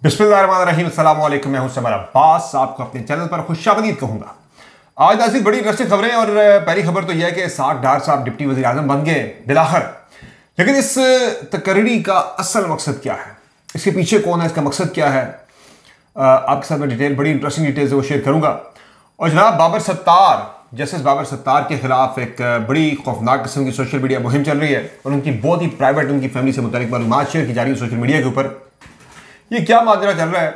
बिस्मिल्लाहिर्रहमानिर्रहीम, अस्सलाम वालेकुम। मैं हूं समर अब्बास, आपको अपने चैनल पर खुशामदीद कहूंगा। आज ऐसी बड़ी इंटरेस्टिंग खबरें और पहली खबर तो यह है कि इसहाक डार साहब डिप्टी वज़ीर आज़म बन गए बिलाखिर। लेकिन इस तकरीरी का असल मकसद क्या है, इसके पीछे कौन है, इसका मकसद क्या है, आपके साथ मैं बड़ी इंटरेस्टिंग डिटेल्स वो शेयर करूंगा। और जनाब बाबर सत्तार, जस्टिस बाबर सत्तार के खिलाफ एक बड़ी खौफनाक किस्म की सोशल मीडिया मुहिम चल रही है और उनकी बहुत ही प्राइवेट, उनकी फैमिली से मुतालिक मालूमात शेयर की जा रही है सोशल मीडिया के ऊपर। ये क्या माजरा चल रहा है,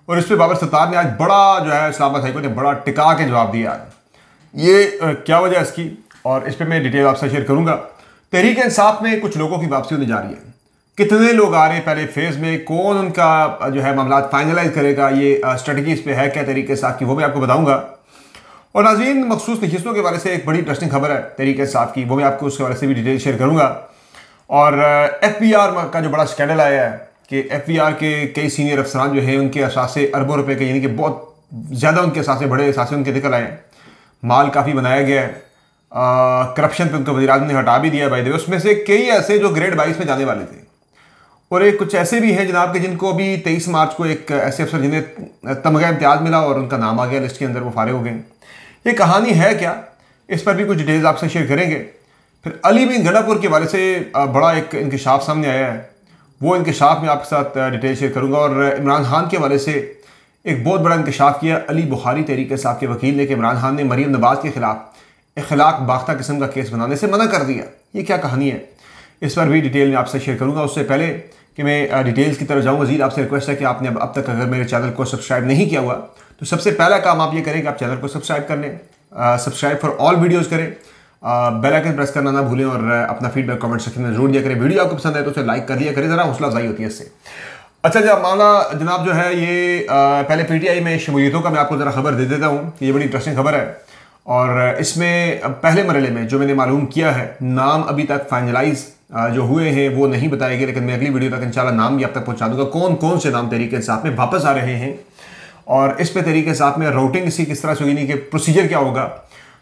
और इस पर बाबर सत्तार ने आज बड़ा जो है इस्लामाबाद हाईकोर्ट ने बड़ा टिका के जवाब दिया है। ये क्या वजह है इसकी, और इस पर मैं डिटेल आपसे शेयर करूंगा। तहरीक इंसाफ में कुछ लोगों की वापसी होने जा रही है। कितने लोग आ रहे हैं पहले फेज में, कौन उनका जो है मामला फाइनलाइज करेगा, ये स्ट्रेटजी इस पर है क्या तहरीक इंसाफ की, वो मैं आपको बताऊंगा। और नाज़रीन, मखसूस नशिस्तों के बारे से एक बड़ी इंटरेस्टिंग खबर है तहरीक इंसाफ की, वो मैं आपको उसके बारे से भी डिटेल शेयर करूंगा। और FBR का जो बड़ा स्कैंडल आया है कि FBR के कई सीनियर अफसरान जो हैं उनके असासे अरबों रुपए के, यानी कि बहुत ज़्यादा उनके असासे, बड़े असासे उनके निकल आए हैं। माल काफ़ी बनाया गया है, करप्शन पे उनको वज़ीर आज़म ने हटा भी दिया। भाई उसमें से कई ऐसे जो ग्रेड 22 में जाने वाले थे, और एक कुछ ऐसे भी हैं जनाब के जिनको अभी 23 मार्च को एक ऐसे अफसर जिन्हें तमगा इम्तियाज़ मिला और उनका नाम आ गया लिस्ट के अंदर, वो फारिग हो गए। ये कहानी है क्या, इस पर भी कुछ डिटेल्स आपसे शेयर करेंगे। फिर अली बिन गंडापुर के वाले से बड़ा एक इंकशाफ सामने आया है, वो इंकशाफ में आपके साथ डिटेल शेयर करूंगा। और इमरान खान के वाले से एक बहुत बड़ा इंकशाफ किया अली बुखारी तहरीक इंसाफ के वकील ने कि इमरान खान ने मरीम नवाज के खिलाफ इखलाक बाख्ता किस्म का केस बनाने से मना कर दिया। ये क्या कहानी है, इस पर भी डिटेल में आपसे शेयर करूंगा। उससे पहले कि मैं डिटेल्स की तरफ जाऊँ, मजीद आपसे रिक्वेस्ट है कि आपने अब तक अगर मेरे चैनल को सब्सक्राइब नहीं किया हुआ तो सबसे पहला काम आप ये करें कि आप चैनल को सब्सक्राइब कर लें, सब्सक्राइब फॉर ऑल वीडियोज़ करें, बेल आइकन प्रेस करना ना भूलें, और अपना फीडबैक कमेंट सेक्शन में जरूर दिया करें। वीडियो आपको पसंद है तो उसे लाइक कर लिया करें, ज़रा हौसला अफजाई होती है इससे। अच्छा जब मामला जनाब जो है ये पहले PTI में शमूलियतों का मैं आपको ज़रा खबर दे देता हूँ, ये बड़ी इंटरेस्टिंग खबर है। और इसमें पहले मरहले में जो मैंने मालूम किया है, नाम अभी तक फाइनलाइज जो हुए हैं वो नहीं बताए गए, लेकिन मैं अगली वीडियो तक इंशाल्लाह नाम भी आप तक पहुँचा दूँगा, कौन कौन से नाम तहरीक इंसाफ में वापस आ रहे हैं। और इस पर तहरीक इंसाफ में राउटिंग इसकी किस तरह से होगी, नहीं कि प्रोसीजर क्या होगा।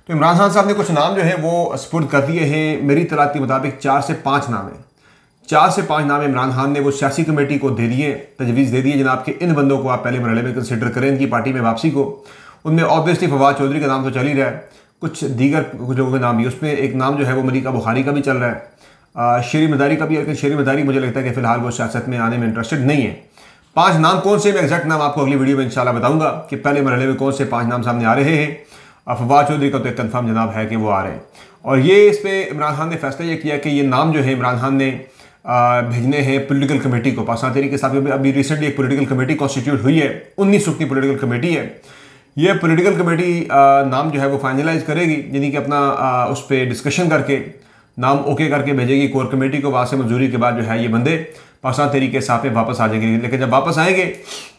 तो इमरान खान साहब ने कुछ नाम जो है वो स्पुर्द कर दिए हैं। मेरी तलात के मुताबिक 4 से 5 नाम हैं, 4 से 5 नाम इमरान खान ने वो सियासी कमेटी को दे दिए, तजवीज़ दे दिए जनाब कि इन बंदों को आप पहले मरहले में कंसिडर करें इनकी पार्टी में वापसी को। उनमें ऑब्वियसली फवाद चौधरी का नाम तो चल ही रहा है, कुछ दीगर कुछ लोगों के नाम भी, उसमें एक नाम जो है वो मलिका बुखारी का भी चल रहा है, शेरी मदारी का भी। लेकिन शेरी मदारी मुझे लगता है कि फ़िलहाल वो सियासत में आने में इंटरेस्टेड नहीं है। 5 नाम कौन से, मैं एग्जैक्ट नाम आपको अगली वीडियो में इंशाल्लाह बताऊंगा कि पहले मरहले में कौन से 5 नाम सामने आ रहे हैं। फवाद चौधरी का तो एक कन्फर्म जनाब है कि वो आ रहे हैं। और ये इस पर इमरान खान ने फैसला ये किया कि ये नाम जो है इमरान खान ने भेजने हैं पॉलिटिकल कमेटी को। पाकिस्तान तहरीक इंसाफ अभी रिसेंटली एक पॉलिटिकल कमेटी कॉन्स्टिट्यूट हुई है, 19 रुकनी पॉलिटिकल कमेटी है। ये पॉलिटिकल कमेटी नाम जो है वो फाइनलाइज करेगी, यानी कि अपना उस पर डिस्कशन करके नाम ओके करके भेजेगी कोर कमेटी को। वहाँ से मंजूरी के बाद जो है ये बंदे पाकिस्तान तहरीक इंसाफ में वापस आ जाएंगे। लेकिन जब वापस आएंगे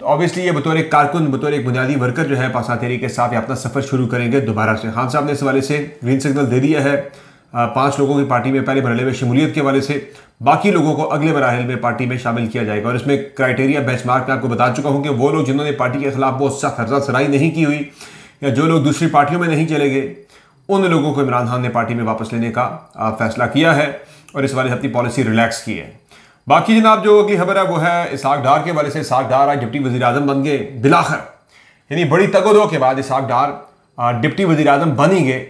तो ऑब्वियसली ये बतौर एक कारकुन, बतौर एक बुनियादी वर्कर जो है पाकिस्तान तहरीक इंसाफ अपना सफ़र शुरू करेंगे दोबारा से। खान साहब ने इस हवाले से ग्रीन सिग्नल दे दिया है 5 लोगों की पार्टी में पहले मरहले में शमूलियत के हवाले से, बाकी लोगों को अगले मराहल में पार्टी में शामिल किया जाएगा। और इसमें क्राइटेरिया बेंचमार्क मैं आपको बता चुका हूँ कि वो लोग जिन्होंने पार्टी के खिलाफ बहुत सख्त हर्जा सराई नहीं की हुई या जो लोग दूसरी पार्टियों में नहीं चले गए, उन लोगों को इमरान खान ने पार्टी में वापस लेने का फैसला किया है और इस वाले अपनी पॉलिसी रिलैक्स की है। बाकी जनाब जो अगली खबर है वो है इसहाक डार के वाले से। इसहाक डार आज डिप्टी वज़ीर आज़म बन गए बिलाखिर, यानी बड़ी तगोदो के बाद इसहाक डार डिप्टी वज़ीर आज़म बन ही गए।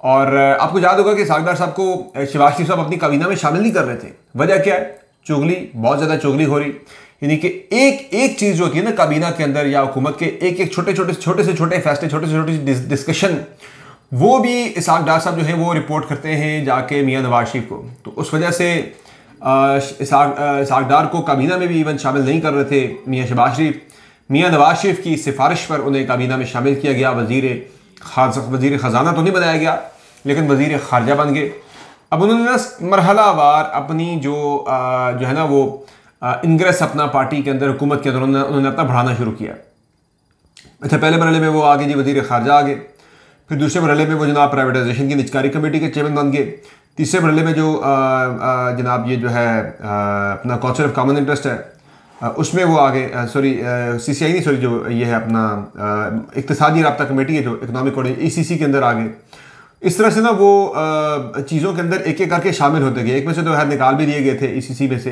और आपको याद होगा कि इसहाक डार साहब को शहबाज शरीफ साहब अपनी काबीना में शामिल नहीं कर रहे थे। वजह क्या है, चुगली, बहुत ज़्यादा चुगली हो रही, यानी कि एक चीज़ जो होती है ना काबीना के अंदर या हुकूमत के एक छोटे से छोटे फैसले, छोटे से छोटे डिस्कशन, वो भी इसहाक डार साहब जो है वो रिपोर्ट करते हैं जाके मियाँ नवाज शरीफ को। तो उस वजह से इसहाक डार को काबीना में भी इवन शामिल नहीं कर रहे थे मियाँ शहबाज शरीफ। मियाँ नवाज शरीफ की सिफारिश पर उन्हें काबीना में शामिल किया गया। वज़ीर ख़जाना तो नहीं बनाया गया, लेकिन वज़ीर ख़ारजा बन गए। अब उन्होंने ना मरहलावार अपनी जो है ना वो इंग्रेस अपना पार्टी के अंदर, हुकूमत के अंदर उन्होंने अपना बढ़ाना शुरू किया। अच्छा, पहले मरहले में वो आगे जी वज़ीर ख़ारजा आ गए, फिर दूसरे मरहले में वो जनाब प्राइवेटाइजेशन की निजकारी कमेटी के चेयरमैन बन गए। तीसरे मरहले में जो जनाब ये जो है अपना काउंसिल ऑफ कॉमन इंटरेस्ट है उसमें वो आगे CCI नहीं, जो ये है अपना इक़्तिसादी राब्ता कमेटी है जो इकनॉमिक कोऑर्डिनेशन ECC के अंदर आ गए। इस तरह से ना वो चीज़ों के अंदर एक एक करके शामिल होते गए। एक में से तो है निकाल भी दिए गए थे ECC में से।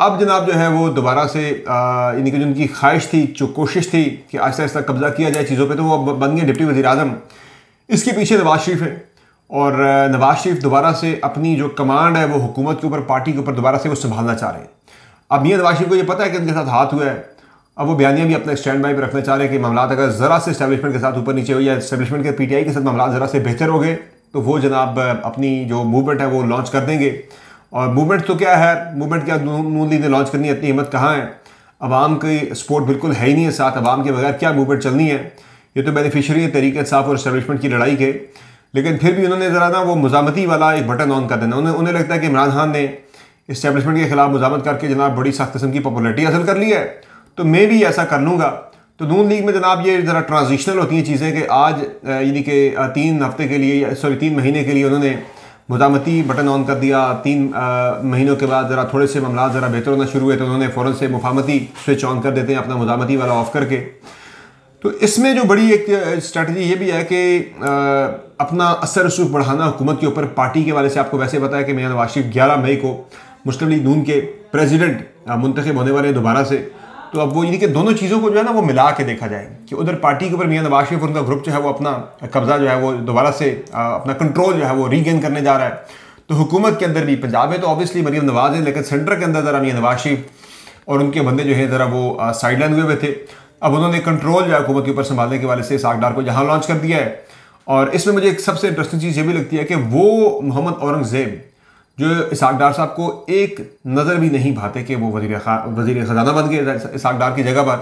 अब जनाब जो है वो दोबारा से यानी कि जो उनकी ख्वाहिश थी, जो कोशिश थी कि आहिस्ता आहिस्ता कब्जा किया जाए चीज़ों पे, तो वो बन गए डिप्टी वज़ीर आज़म। इसके पीछे नवाज शरीफ है और नवाज शरीफ दोबारा से अपनी जो कमांड है वो हुकूमत के ऊपर, पार्टी के ऊपर दोबारा से वो संभालना चाह रहे हैं। अब ये नवाज शरीफ को ये पता है कि उनके साथ हाथ हुआ है। अब वो बयानिया भी अपना स्टैंड बाई पर रखना चाह रहे हैं कि मामला अगर ज़रा से इस्टेब्लिशमेंट के साथ ऊपर नीचे हो या इस्टेब्लिशमेंट के PTI के साथ मामला ज़रा से बेहतर हो गए तो वो जनाब अपनी जो मूवमेंट है वो लॉन्च कर देंगे। और मूवमेंट तो क्या है, मूवमेंट क्या नून लीग ने लॉन्च करनी है, इतनी हिम्मत कहाँ है। अवाम की सपोर्ट बिल्कुल है ही नहीं है साथ, अवाम के बगैर क्या मूवमेंट चलनी है। ये तो बेनिफिशरी है तहरीक इंसाफ और इस्टेब्लिशमेंट की लड़ाई के, लेकिन फिर भी उन्होंने ज़रा ना वो मुज़ामती वाला एक बटन ऑन कर देना। उन्हें लगता है कि इमरान खान ने इस्टेब्लिशमेंट के खिलाफ मुज़ामत करके जनाब बड़ी सख्त किस्म की पॉपुलरिटी हासिल कर ली है, तो मैं भी ऐसा कर लूँगा। तो नून लीग में जनाब ये ज़रा ट्रांजिशनल होती हैं चीज़ें कि आज यानी कि 3 हफ्ते के लिए, सॉरी 3 महीने के लिए उन्होंने मुज़ामती बटन ऑन कर दिया। 3 महीनों के बाद ज़रा थोड़े से मामला ज़रा बेहतर होना शुरू हुए तो उन्होंने फ़ौरन से मुफाहमती स्विच ऑन कर देते हैं अपना मुज़ामती वाला ऑफ करके। तो इसमें जो बड़ी एक स्ट्रैटेजी ये भी है कि अपना असर रसूख बढ़ाना हुकूमत के ऊपर। पार्टी के वाले से आपको वैसे पता है कि मियां नवाज शरीफ 11 मई को मुस्लिम लीग नून के प्रेसिडेंट मुंतखब होने वाले हैं दोबारा से। तो अब वो यानी कि दोनों चीज़ों को जो है ना वो मिला के देखा जाए कि उधर पार्टी के ऊपर मियां नवाज शरीफ और उनका ग्रुप जो है वो अपना कब्जा जो है वो दोबारा से अपना कंट्रोल जो है वो रीगेन करने जा रहा है। तो हुकूमत के अंदर भी पंजाब में तो ऑब्वियसली मरीम नवाज है, लेकिन सेंटर के अंदर ज़रा मियां नवाज शरीफ और उनके बंदे जो है ज़रा वो साइडलाइन हुए थे। अब उन्होंने कंट्रोल जो है हुकूमत के ऊपर संभालने के वाले से इसाक डार को यहाँ लॉन्च कर दिया है। और इसमें मुझे एक सबसे इंटरेस्टिंग चीज़ ये भी लगती है कि वो मोहम्मद औरंगज़ेब जो इसाक डार साहब को एक नज़र भी नहीं भाते कि वो वज़ीर ख़जाना बन गए इसाक डार की जगह पर।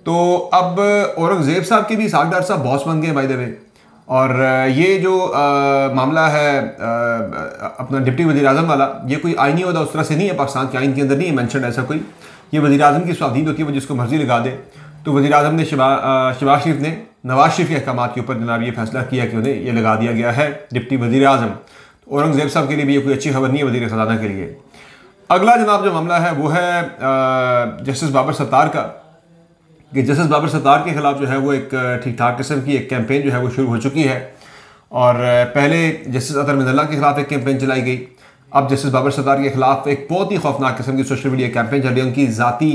तो अब औरंगज़ेब साहब के भी इसाक डार साहब बॉस बन गए बाय द वे। और ये जो मामला है अपना डिप्टी वज़ीर आज़म वाला, ये कोई आइनी होता उस तरह से नहीं है, पाकिस्तान के आइन के अंदर नहीं है मैंशन ऐसा कोई। ये वज़ीर आज़म की स्वाधीन होती है, वो जिसको मर्जी लगा दे। तो वज़ीर आज़म ने शहबाज शरीफ ने नवाज शरीफ के अहकामात के ऊपर जनाब ये फैसला किया कि उन्हें ये लगा दिया गया है डिप्टी वज़ीर आज़म। तो औरंगज़ेब साहब के लिए भी ये कोई अच्छी खबर नहीं है वज़ीर ख़ज़ाना के लिए। अगला जनाब जो मामला है वो है जस्टिस बाबर सत्तार का, कि जस्टिस बाबर सत्तार के ख़िलाफ़ जो है वो एक ठीक ठाक किस्म की एक कैंपेन जो है वो शुरू हो चुकी है। और पहले जस्टिस अतर मिनल्ला के ख़िलाफ़ एक कैंपेन चलाई गई, अब जस्टिस बाबर सत्तार के ख़िलाफ़ एक बहुत ही खौफनाक किस्म की सोशल मीडिया कैंपेन चल रही है। उनकी ज़ाती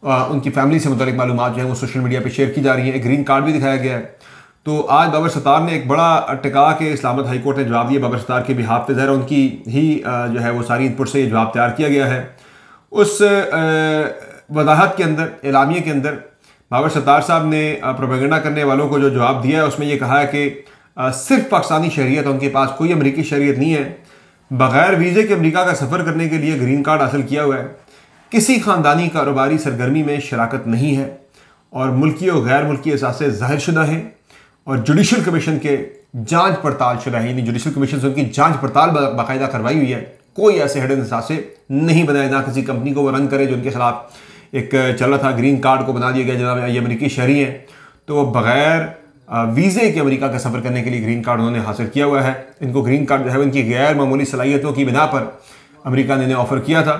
उनकी फैमिली से मुतल्लिक़ मालूमात जो है वो सोशल मीडिया पर शेयर की जा रही है। एक ग्रीन कार्ड भी दिखाया गया है। तो आज बाबर सत्तार ने एक बड़ा टिका के इस्लामाबाद हाई कोर्ट ने जवाब दिया बाबर सत्तार के बिहाफ पे। ज़रा उनकी ही जो है वो सारी इनपुट से ये जवाब तैयार किया गया है। उस वजाहत के अंदर, एलामिया के अंदर बाबर सत्तार साहब ने प्रोपेगेंडा करने वालों को जो जवाब दिया है उसमें ये कहा है कि सिर्फ पाकिस्तानी शरीयत है, उनके पास कोई अमरीकी शरीयत नहीं है, बग़ैर वीज़े के अमरीका का सफ़र करने के लिए ग्रीन कार्ड हासिल किया हुआ है, किसी ख़ानदानी कारोबारी सरगर्मी में शराकत नहीं है और मुल्की और गैर मुल्की असासे ज़ाहिर शुदा है और जुडिशल कमीशन के जांच पड़ताल शुदा है, यानी जुडिशल कमीशन से उनकी जांच पड़ताल बाकायदा करवाई हुई है। कोई ऐसे हिडन असासे नहीं बनाए, ना किसी कंपनी को वो रन करे जो उनके खिलाफ एक चल रहा था। ग्रीन कार्ड को बना दिया गया जनाब ये अमरीकी शहरी हैं, तो वो बग़ैर वीज़े के अमेरिका का सफ़र करने के लिए ग्रीन कार्ड उन्होंने हासिल किया हुआ है। इनको ग्रीन कार्ड जो है इनकी गैर मामूली सलाहियतों की बिना पर अमेरिका ने इन्हें ऑफ़र किया था।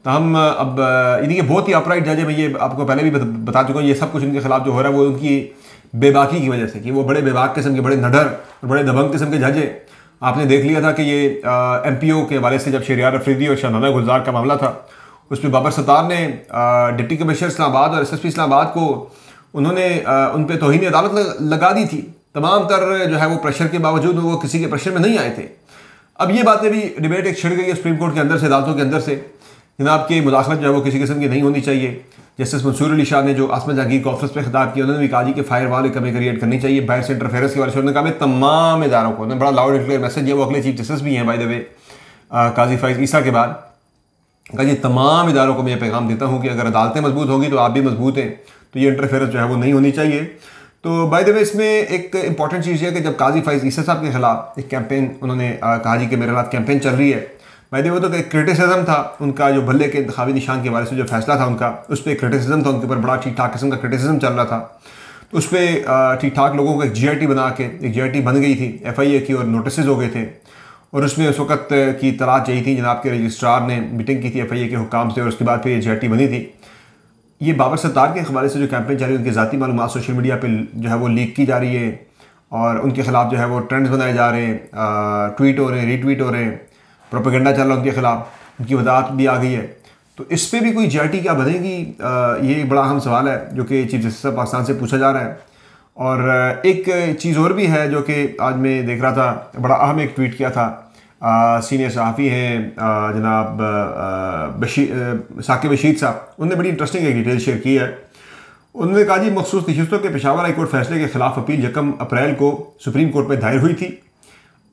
तो हम अब यानी कि बहुत ही अपराइट जज है। मैं ये आपको पहले भी बता चुका हूँ, ये सब कुछ उनके खिलाफ जो हो रहा है वो उनकी बेबाकी की वजह से, कि वो बड़े बेबाक किस्म के, बड़े नडर और बड़े दबंग किस्म के जज हैं। आपने देख लिया था कि ये MPO के वाले से जब शहरियार अफरीदी और शाहनाज़ा गुलजार का मामला था, उस पर बाबर सत्तार ने डिप्टी कमिश्नर इस्लामाबाद और SSP इस्लामाबाद को उन्होंने उन पर तौहीन अदालत लगा दी थी। तमाम तर जो है वो प्रेशर के बावजूद वो किसी के प्रेशर में नहीं आए थे। अब ये बातें भी डिबेट एक छिड़ गई है सुप्रीम कोर्ट के अंदर से, अदालतों के अंदर से, जनाब की मुदाखलत जो है वो किसी किस्म की नहीं होनी चाहिए। जस्टिस मंसूर अली शाह ने जो आसमा जहांगीर कॉन्फ्रेंस पे खिताब किया, उन्होंने भी कहा कि फायर वॉल कमी क्रिएट करनी चाहिए बाहर से इंटरफेरेंस के बारे में। उन्होंने कहा मैं तमाम इदारों को, उन्होंने बड़ा लाउड एंड क्लियर मैसेज दिया, वो अगले चीफ जस्टिस भी हैं बाय द वे काजी फाइज ईसा के बाद, कहा जी तमाम इदारों को मैं पैगाम देता हूँ कि अगर अदालतें मजबूत होंगी तो आप भी मजबूत हैं, तो ये इंटरफेरेंस जो है वो नहीं होनी चाहिए। तो बाय द वे इसमें एक इंपॉर्टेंट चीज़ है कि जब काजी फाइज ईसा साहब के खिलाफ एक कैंपेन उन्होंने कहा जी कि मेरे खिलाफ कैंपेन चल रही है, भाई वो तो एक क्रिटिसिज्म था उनका, जो भल्ले के इंतखाबी निशान के बारे से जो फैसला था उनका, उस पर क्रिटिसिज्म था उनके ऊपर, बड़ा ठीक ठाक किस्म का क्रिटिसिज्म चल रहा था। तो उस पर ठीक ठाक लोगों को एक GIT बना के, एक GIT बन गई थी FIA की, और नोटिस हो गए थे। और उसमें उस वक्त की तलाश यही थी, जनाब के रजिस्ट्रार ने मीटिंग की थी FIA के हुकाम से, और उसके बाद फिर ये GIT बनी थी। ये बाबर सत्तार के हवाले से जो कैंपेन चल रही है, उनकी ज़ाती मालूमात सोशल मीडिया पर जो है वो लीक की जा रही है, और उनके खिलाफ जो है वो ट्रेंड्स बनाए जा रहे हैं, ट्वीट हो रहे हैं, रीट्वीट हो रहे हैं, प्रोपेगेंडा चल रहा है उनके खिलाफ, उनकी वजाहत भी आ गई है। तो इस पर भी कोई GRT क्या बनेगी, ये एक बड़ा अहम सवाल है जो कि चीफ जस्टिस ऑफ पाकिस्तान से पूछा जा रहा है। और एक चीज़ और भी है जो कि आज मैं देख रहा था, बड़ा अहम एक ट्वीट किया था सीनियर सहाफ़ी हैं जनाब साकिब रशीद साहब, उन्होंने बड़ी इंटरेस्टिंग एक डिटेल शेयर की है। उन्होंने कहा जी मखसूस नशिस्तों के पेशावर हाई कोर्ट फैसले के खिलाफ अपील 1 अप्रैल को सुप्रीम कोर्ट में दायर हुई थी।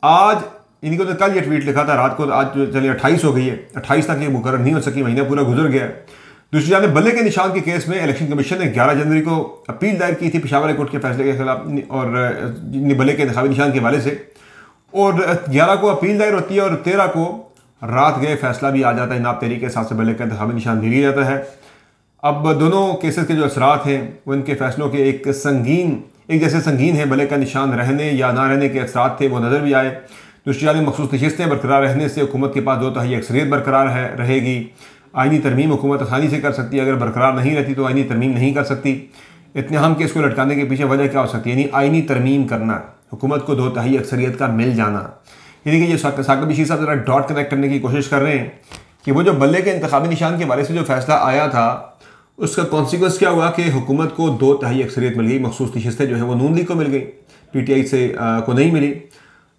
आज इनको तो कल ये ट्वीट लिखा था रात को, आज चलिए 28 हो गई है, 28 तक ये मुकर्रर नहीं हो सकी, महीना पूरा गुजर गया है। दूसरी जानब बल्ले के निशान के केस में इलेक्शन कमीशन ने 11 जनवरी को अपील दायर की थी पेशावर हाई कोर्ट के फैसले के खिलाफ और बल्ले के इंतखाबी निशान के हवाले से, और 11 को अपील दायर होती है और 13 को रात गए फैसला भी आ जाता है। जनाब तहरीक के हिसाब से बल्ले का इंतखाबी निशान दे लिया जाता है। अब दोनों केसेस के जो असरात हैं वो इनके फैसलों के एक जैसे संगीन है। बल्ले का निशान रहने या ना रहने के असरात थे वो नज़र भी आए। दूसरी जानब मखसूस नशिस्तें बरकरार रहने से हुकूमत के पास 2/3 अक्सरियत बरकरार रहेगी। आइनी तरमीम हुकूमत आसानी से कर सकती है, अगर बरकरार नहीं रहती तो आइनी तरमीम नहीं कर सकती। इतने अहम केस को लटकाने के पीछे वजह क्या हो सकती है, यानी आइनी तरमीम करना, हुकूमत को 2/3 अक्सरियत का मिल जाना। यानी कि ये साकिब रशीद साहब ज़रा डॉट कनेक्ट करने की कोशिश कर रहे हैं कि वो जो बल्ले के इंतखाबी निशान के बारे से जो फैसला आया था उसका कॉन्सिक्वेंस क्या हुआ कि हुकूमत को 2/3 अक्सरियत मिल गई। मखसूस नशिस्तें जो है वो नून लीग को मिल गई, PTI से को नहीं मिली।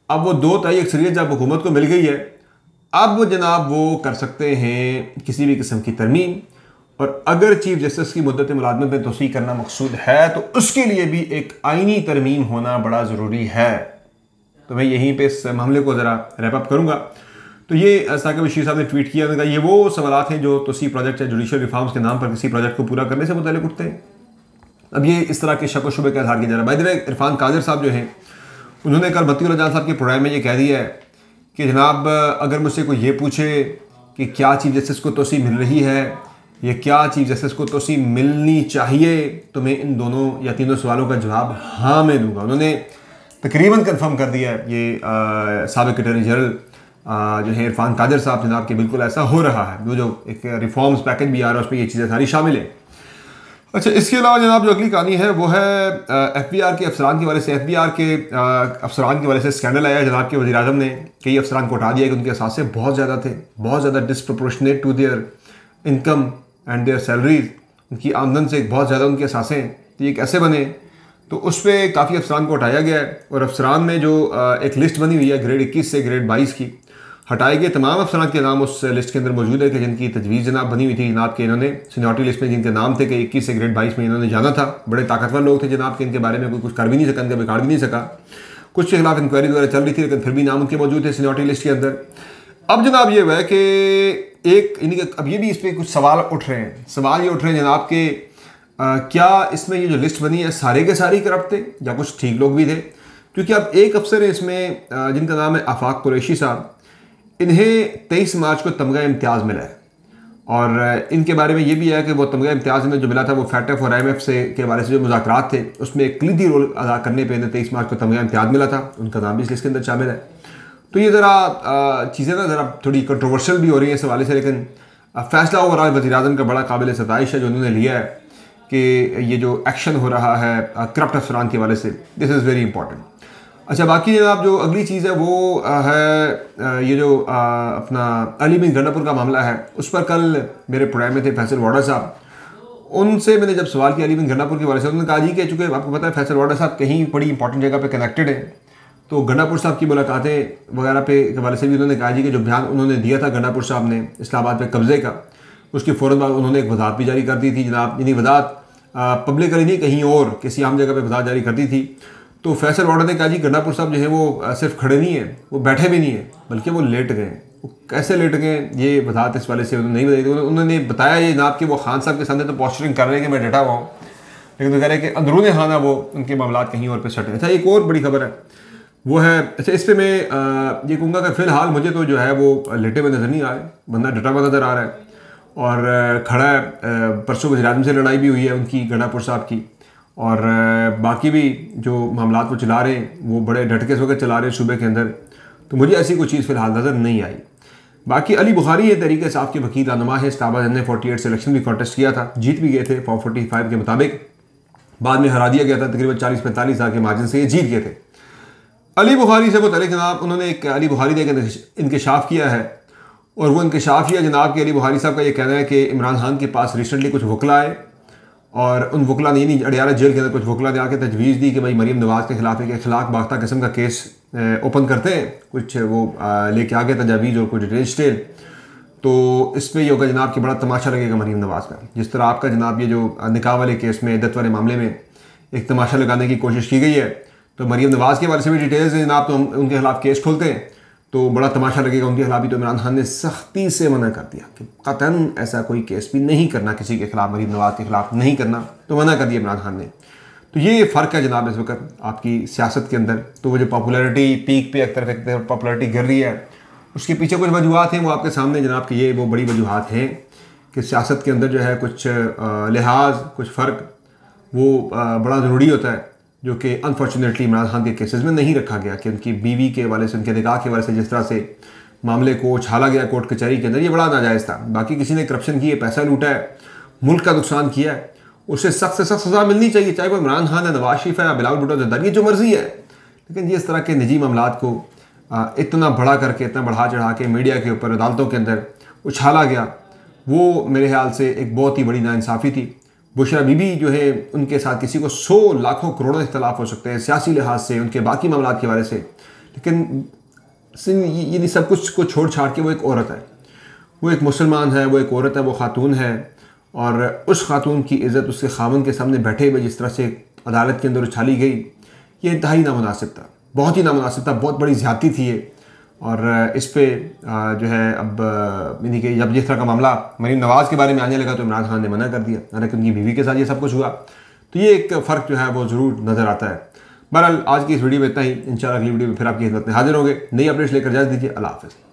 अब वो 2/3 अक्सरियत जब हुकूमत को मिल गई है, अब जनाब वो कर सकते हैं किसी भी किस्म की तरमीम, और अगर चीफ जस्टिस की मुद्दत मुलाजमत में तोसी करना मकसूद है तो उसके लिए भी एक आइनी तरमीम होना बड़ा ज़रूरी है। तो मैं यहीं पे इस मामले को ज़रा रैप अप करूँगा। तो ये साकिब रशीद साहब ने ट्वीट किया, उन्होंने कहा ये वो सवालात हैं जो तोसी प्रोजेक्ट या जुडिशल रिफॉर्म्स के नाम पर किसी प्रोजेक्ट को पूरा करने से मुताल्लिक उठते हैं। अब ये इस तरह के शक व शुबे के आधार की जा रहा है। By the way Irfan Qadir साहब जो हैं उन्होंने कल बत्ती जान साहब के प्रोग्राम में ये कह दिया है कि जनाब अगर मुझसे कोई ये पूछे कि क्या चीफ जस्टिस को तोसी मिल रही है या क्या चीफ जस्टिस को तोसी मिलनी चाहिए, तो मैं इन दोनों या तीनों सवालों का जवाब हाँ में दूंगा। उन्होंने तकरीबन कंफर्म कर दिया है ये साबिक अटॉर्नी जनरल जो है इरफान कादिर साहब जनाब के बिल्कुल ऐसा हो रहा है। वो जो एक रिफॉर्म्स पैकेज भी आ रहा है उसमें ये चीज़ें सारी शामिल हैं। अच्छा, इसके अलावा जनाब जो अगली कहानी है वो है FBR के अफसरान के हवाले से। FBR के अफसरान के हवाले से स्कैंडल आया जनाब के वज़ीर आज़म ने कई अफसरान को हटा दिया कि उनके असासे बहुत ज़्यादा थे, बहुत ज़्यादा disproportionate to their income and their salaries, उनकी आमदन से बहुत ज़्यादा उनके असासे हैं। तो ये कैसे बने, तो उस पर काफ़ी अफसरान को हटाया गया है और अफसरान में जो एक लिस्ट बनी हुई है ग्रेड 21 से ग्रेड 22 की, हटाए गए तमाम अफसरान के नाम उस लिस्ट के अंदर मौजूद है कि जिनकी तजवीज़ जनाब बनी हुई थी जनाब के, इन्होंने सीनियरिटी लिस्ट में जिनके नाम थे कि 21 से ग्रेड 22 में इन्होंने जाना था। बड़े ताकतवर लोग थे जनाब के, इनके बारे में कोई कुछ कर भी नहीं सका, इनका बिगाड़ भी नहीं सका। कुछ के खिलाफ इंक्वायरी वगैरह चल रही थी लेकिन फिर भी नाम उनके मौजूद थे सीनियरिटी लिस्ट के अंदर। अब जनाब ये हुआ है कि एक इनके अब ये भी इस पर कुछ सवाल उठ रहे हैं। सवाल ये उठ रहे हैं जनाब के क्या इसमें ये जो लिस्ट बनी है सारे के सारे करप्ट थे या कुछ ठीक लोग भी थे, क्योंकि अब एक अफसर है इसमें जिनका नाम है आफाक कुरैशी साहब, इन्हें 23 मार्च को तमगा इम्तियाज़ मिला है और इनके बारे में ये भी है कि वो तमगा इम्तियाज़ इन्हें जो मिला था वो FATF और IMF से के बारे से जो मुज़ाकरात थे उसमें एक क्लिदी रोल अदा करने पे इन्हें 23 मार्च को तमगा इम्तियाज़ मिला था। उनका नाम भी इस लिस्ट के अंदर शामिल है। तो ये ज़रा चीज़ें ना ज़रा थोड़ी कंट्रोवर्शियल भी हो रही है इस हवाले से, लेकिन फैसला ओवरऑल वज़ीर-ए-आज़म का बड़ा काबिल सताइश है जो उन्होंने लिया है कि ये जो एक्शन हो रहा है करप्ट अफसरान के हवाले से, दिस इज़ वेरी इंपॉर्टेंट। अच्छा, बाकी जनाब जो अगली चीज़ है वो है ये जो अपना अली बिन गंडापुर का मामला है, उस पर कल मेरे प्रोग्राम में थे फैसल वाडा साहब। उनसे मैंने जब सवाल किया अली बिन गंडापुर के बारे से, उन्होंने कहा जी कि चूँकि आपको पता है फैसल वाडा साहब कहीं बड़ी इंपॉर्टेंट जगह पे कनेक्टेड है, तो गंडापुर साहब की मुलाकातें वगैरह पे के हवाले से भी उन्होंने कहा जी कि जो बयान उन्होंने दिया था गंडापुर साहब ने इस्लामाबाद पे कब्जे का, उसके फ़ौरन बाद उन्होंने एक वजाहत भी जारी कर दी थी जनाब। यानी वजाहत पब्लिकली नहीं, कहीं और किसी आम जगह पे वजाहत जारी कर दी थी। तो फैसल वाडा ने कहा जी गंडापुर साहब जो है वो सिर्फ खड़े नहीं हैं, वो बैठे भी नहीं हैं, बल्कि वो लेट गए। वो कैसे लेट गए ये वजाहत इस वाले से उन्होंने नहीं बताई थी। उन्होंने बताया ये जनाब कि वो खान साहब के सामने तो पोस्टरिंग कर रहे हैं कि मैं डटा हुआ हूँ, लेकिन तो कह रहे हैं कि अंदरून खाना वो उनके मामला कहीं और पे सटे। अच्छा, एक और बड़ी खबर है वो है, अच्छा इस पर मैं ये कहूँगा कि फ़िलहाल मुझे तो जो है वो लेटे हुए नज़र नहीं आ रहे, बंदा डटा हुआ नज़र आ रहा है और खड़ा है। परसों वज़ीर-ए-आज़म से लड़ाई भी हुई है उनकी गंडापुर साहब की, और बाकी भी जो मामलात वो चला रहे हैं वो बड़े डट के वक्त चला रहे हैं सूबे के अंदर। तो मुझे ऐसी कोई चीज़ फ़िलहाल नज़र नहीं आई। बाकी अली बुखारी ये तहरीक इंसाफ के वकील रहनुमा है, इस्लामाबाद ने 48 से इलेक्शन भी कॉन्टेस्ट किया था, जीत भी गए थे 445 के मुताबिक, बाद में हरा दिया गया था तकरीबन 40-45 हज़ार के मार्जिन से ये जीत गए थे। अली बुखारी से मुतल्लिक़ जनाब उन्होंने एक अली बुखारी ने इंकशाफ किया है और वो इंकशाफ ही है जनाब के अली बुखारी साहब का ये कहना है कि इमरान खान के पास रिसेंटली कुछ वकला आए और उन वकला ने नहीं अडियाला जेल के अंदर कुछ वकला ने आके तजवीज़ दी कि भाई मरीम नवाज़ के खिलाफ एक अखलाक बाख्ता किस्म का केस ओपन करते हैं। कुछ वो लेके आगे तजावीज़ और कुछ डिटेल्स थे। तो इसमें ये होगा जनाब कि बड़ा तमाशा लगेगा मरीम नवाज़ का। जिस तरह आपका जनाब ये जो निकाह वाले केस में इद्दत वाले मामले में एक तमाशा लगाने की कोशिश की गई है, तो मरीम नवाज़ के बारे से भी डिटेल्स हैं जनाब। तो हम उनके खिलाफ केस खोलते हैं तो बड़ा तमाशा लगेगा उनके खिलाफ भी। तो इमरान खान ने सख्ती से मना कर दिया कि कतन ऐसा कोई केस भी नहीं करना, किसी के खिलाफ, मरीम नवाज़ के खिलाफ नहीं करना। तो मना कर दिया इमरान खान ने। तो ये फ़र्क है जनाब इस वक्त आपकी सियासत के अंदर। तो वो जो पॉपुलैरिटी पीक पे एक तरफ पॉपुलैरिटी गिर रही है, उसके पीछे कुछ वजूहत हैं, वो आपके सामने जनाब कि ये वो बड़ी वजूहत हैं कि सियासत के अंदर जो है कुछ लिहाज, कुछ फ़र्क वो बड़ा ज़रूरी होता है, जो कि अनफॉर्चुनेटली इमरान खान के केसेस में नहीं रखा गया कि उनकी बीवी के हवाले से, उनके निकाह के हवाले से जिस तरह से मामले को उछाला गया कोर्ट कचहरी के अंदर, ये बड़ा नाजायज़ था। बाकी किसी ने करप्शन की है, पैसा लूटा है, मुल्क का नुकसान किया है, उसे सख्त से सख्त सज़ा मिलनी चाहिए, चाहे वो इमरान खान है, नवाज शरीफ है या बिलावल भुट्टो ज़रदारी, ये जो मर्जी है। लेकिन ये इस तरह के निजी मामलात को इतना बड़ा करके, इतना बढ़ा चढ़ा के मीडिया के ऊपर, अदालतों के अंदर उछाला गया, वो मेरे ख्याल से एक बहुत ही बड़ी नाइंसाफ़ी थी। बुशरा बीबी जो है, उनके साथ किसी को 100 लाखों करोड़ों इख्तलाफ हो सकते हैं सियासी लिहाज से, उनके बाकी मामलात के बारे से, लेकिन ये सब कुछ को छोड़ छाड़ के वो एक औरत है, वो एक मुसलमान है, वो एक औरत है, वो खातून है। और उस खातून की इज़्ज़त उसके खामन के सामने बैठे हुए जिस तरह से अदालत के अंदर उछाली गई, ये इंतहाई नामुनासिब था, बहुत ही नामुनासिब था, बहुत बड़ी ज़्यादती थी ये। और इस पे जो है अब यानी कि जब जिस तरह का मामला मरीम नवाज़ के बारे में आने लगा तो इमरान खान ने मना कर दिया, हालांकि उनकी बीवी के साथ ये सब कुछ हुआ। तो ये एक फ़र्क जो है वो ज़रूर नज़र आता है। बहरहाल आज की इस वीडियो में इतना ही। इंशाल्लाह अगली वीडियो में फिर आपकी खिदमत में हाजिर होंगे, नई अपडेट्स लेकर इजाज़त दीजिए। अल्लाह हाफ़िज़।